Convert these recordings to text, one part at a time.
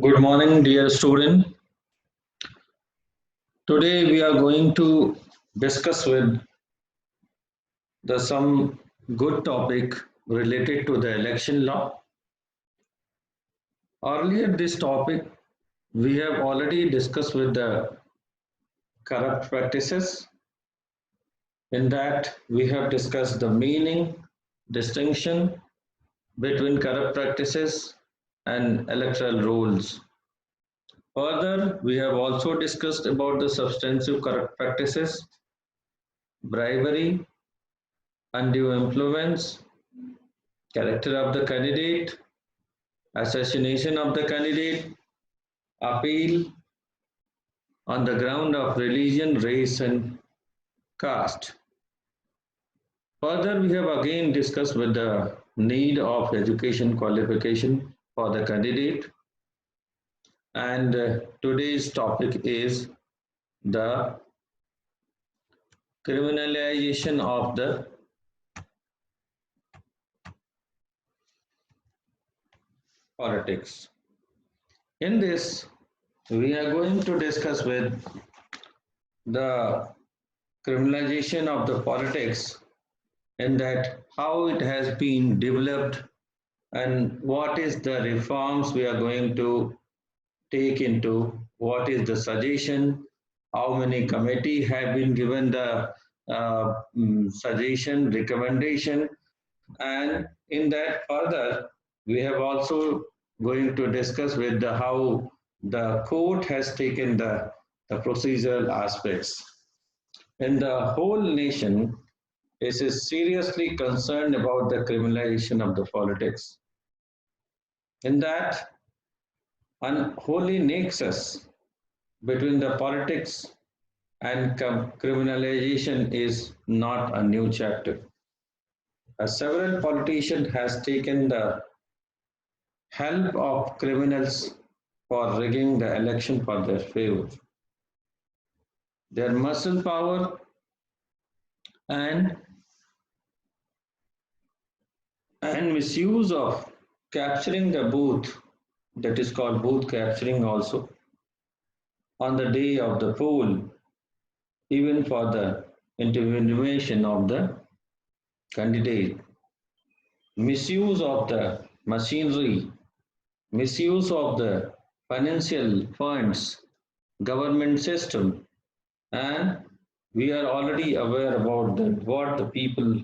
Good morning, dear student. Today we are going to discuss with the some good topic related to the election law. Earlier this topic we have already discussed with the corrupt practices. In that we have discussed the meaning, distinction between corrupt practices and electoral rules. Further, we have also discussed about the substantive corrupt practices, bribery, undue influence, character of the candidate, assassination of the candidate, appeal on the ground of religion, race, and caste. Further, we have again discussed with the need of education qualification for the candidate, and today's topic is the criminalization of the politics. In this, we are going to discuss with the criminalization of the politics and that how it has been developed and what is the reforms we are going to take into, what is the suggestion, how many committee have been given the suggestion, recommendation, and in that further we have also going to discuss with the how the court has taken the procedural aspects. And the whole nation is seriously concerned about the criminalization of the politics. In that unholy nexus between the politics and criminalization is not a new chapter. As several politicians has taken the help of criminals for rigging the election for their favor. Their muscle power and misuse of capturing the booth, that is called booth capturing also, on the day of the poll, even for the intervention of the candidate, misuse of the machinery, misuse of the financial funds, government system, and we are already aware about what the people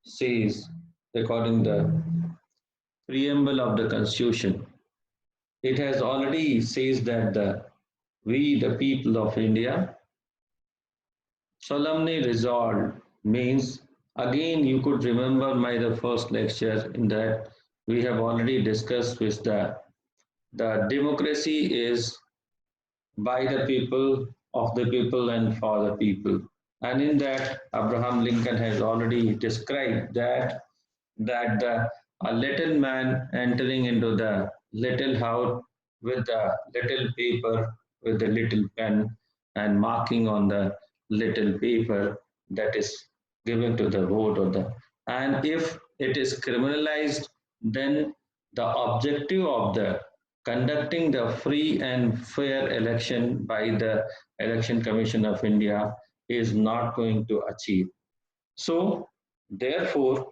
says according the preamble of the constitution. It has already says that we the people of India solemnly resolved means, again you could remember my the first lecture in that we have already discussed with the democracy is by the people, of the people, and for the people. And in that, Abraham Lincoln has already described that a little man entering into the little house with the little paper, with the little pen, and marking on the little paper that is given to the vote or the. And if it is criminalized, then the objective of the conducting the free and fair election by the Election Commission of India is not going to achieve. So, therefore,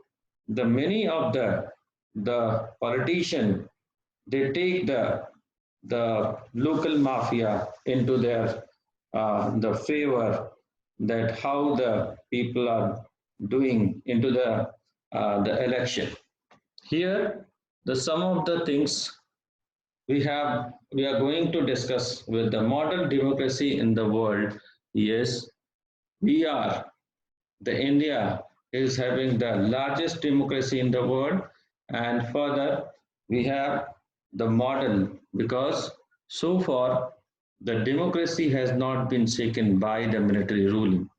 the many of the politician they take the local mafia into their the favor that how the people are doing into the election. Here, the some of the things we are going to discuss with the model democracy in the world. Yes, we are the India is having the largest democracy in the world, and further we have the model because so far the democracy has not been shaken by the military ruling.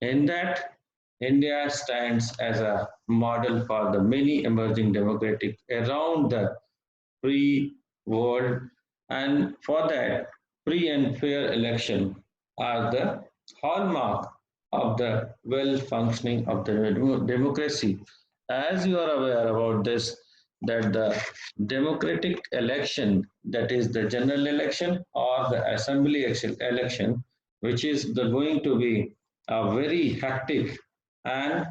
In that, India stands as a model for the many emerging democratic around the free world, and for that, free and fair election are the hallmark of the well functioning of the democracy. As you are aware about this, that the democratic election, that is the general election or the assembly election, which is going to be a very hectic and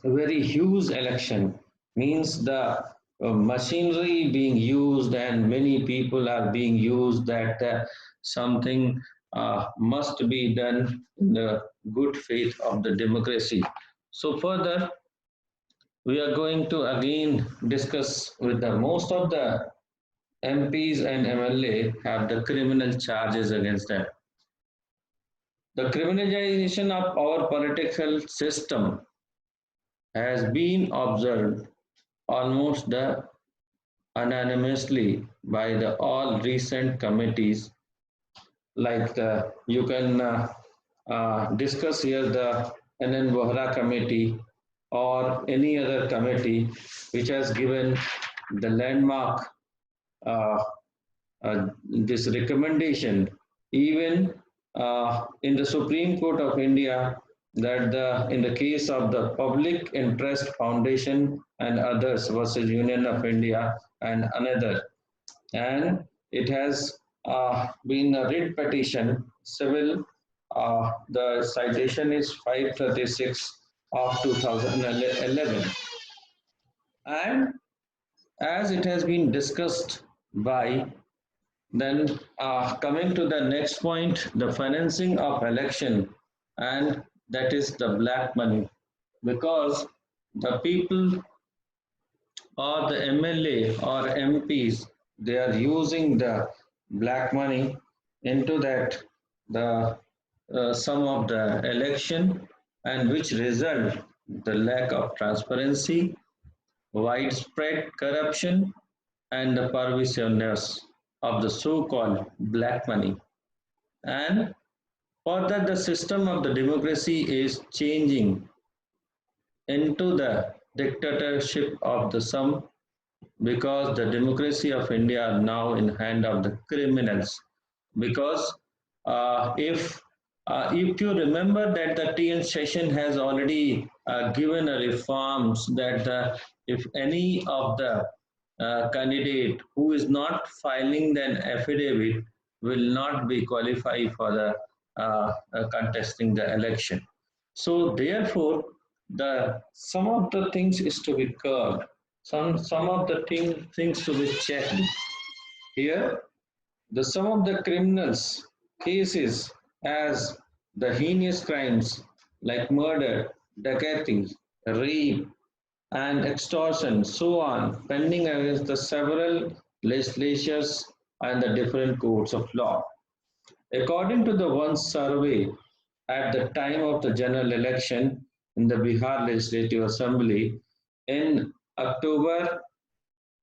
a very huge election, means the machinery being used and many people are being used, that something must be done in the good faith of the democracy. So further, we are going to again discuss with the most of the MPs and MLA have the criminal charges against them. The criminalization of our political system has been observed almost unanimously by the all recent committees, like you can discuss here the NN Bohra committee or any other committee which has given the landmark uh, this recommendation, even in the Supreme Court of India, that in the case of the Public Interest Foundation and others versus Union of India and another, and it has been a writ petition civil. The citation is 536 of 2011, and as it has been discussed by, then coming to the next point, the financing of election, and that is the black money, because the people or the MLA or MPs, they are using the black money into that the some of the election, and which result the lack of transparency, widespread corruption, and the pervasiveness of the so-called black money. And further, the system of the democracy is changing into the dictatorship of the some, because the democracy of India are now in hand of the criminals. Because if you remember that the TN session has already given a reforms that if any of the candidate who is not filing an affidavit will not be qualified for the contesting the election. So therefore, the some of the things is to be curbed, some of the things to be checked. Here, the some of the criminals cases as the heinous crimes like murder, dacoity, rape, and extortion, so on, pending against the several legislatures and the different courts of law. According to the one survey at the time of the general election in the Bihar Legislative Assembly in October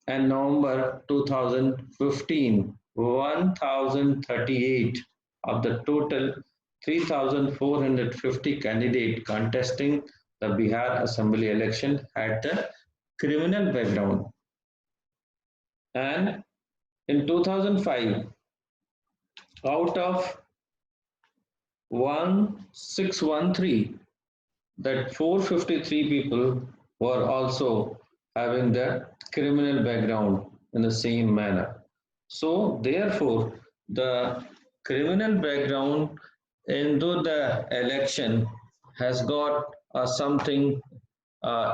and November 2015, 1,038 of the total 3,450 candidates contesting the Bihar Assembly election had the criminal background. And in 2005, out of 1613, that 453 people were also having the criminal background in the same manner. So therefore, the criminal background into the election has got something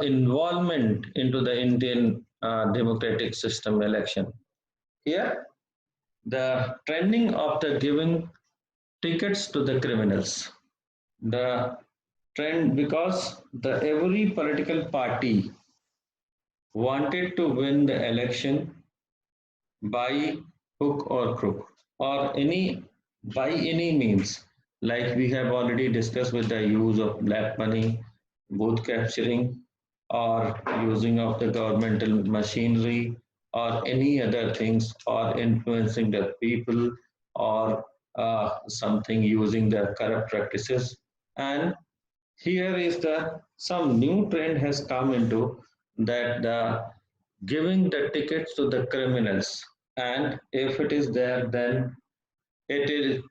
involvement into the Indian democratic system election. Here, the trending of the giving tickets to the criminals, the trend, because the every political party wanted to win the election by hook or crook, or any by any means, like we have already discussed with the use of black money, both capturing or using of the governmental machinery or any other things, or influencing the people, or something using the corrupt practices. And here is the some new trend has come into that the giving the tickets to the criminals, and if it is there, then it is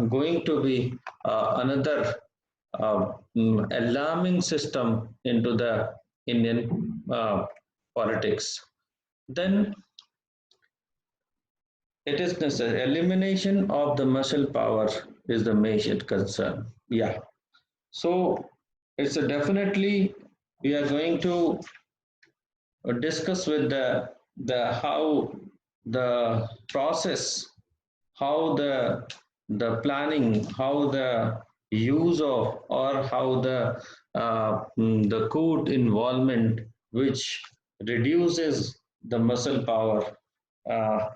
going to be another alarming system into the Indian politics. then it is necessary. Elimination of the muscle power is the major concern. Yeah. So it's a definitely we are going to discuss with the how the process, how the planning, how the use of, or how the court involvement which reduces the muscle power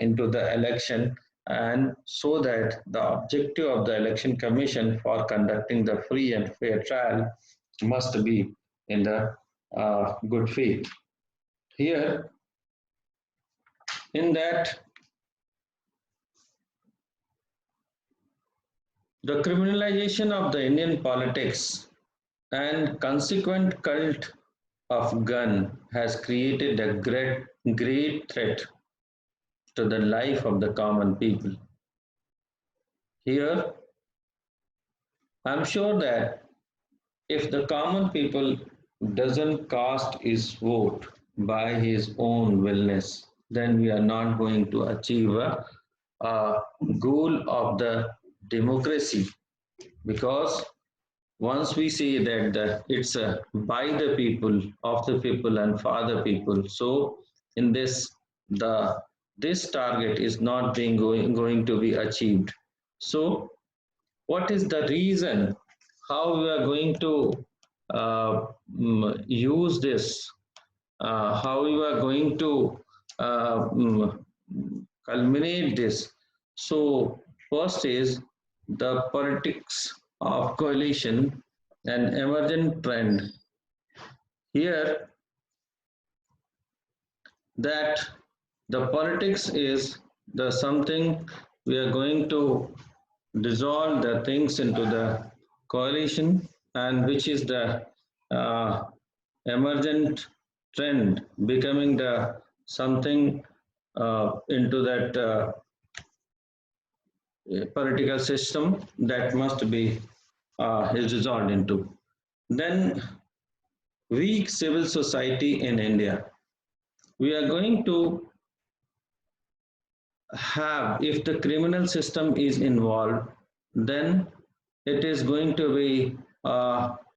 into the election, and so that the objective of the election commission for conducting the free and fair trial must be in the good faith. Here, in that, the criminalization of the Indian politics and consequent cult of gun has created a great threat to the life of the common people. Here, I'm sure that if the common people doesn't cast his vote by his own willness, then we are not going to achieve a goal of the democracy, because once we say that it's by the people, of the people, and for the people, so in this the this target is not going to be achieved. So what is the reason how we are going to use this, how we are going to uh, mm, culminate this? So first is the politics of coalition, an emergent trend here, that the politics is the something we are going to dissolve the things into the coalition, and which is the uh, emergent trend becoming the something into that political system that must be is dissolved into. Then weak civil society in India. We are going to have, if the criminal system is involved, then it is going to be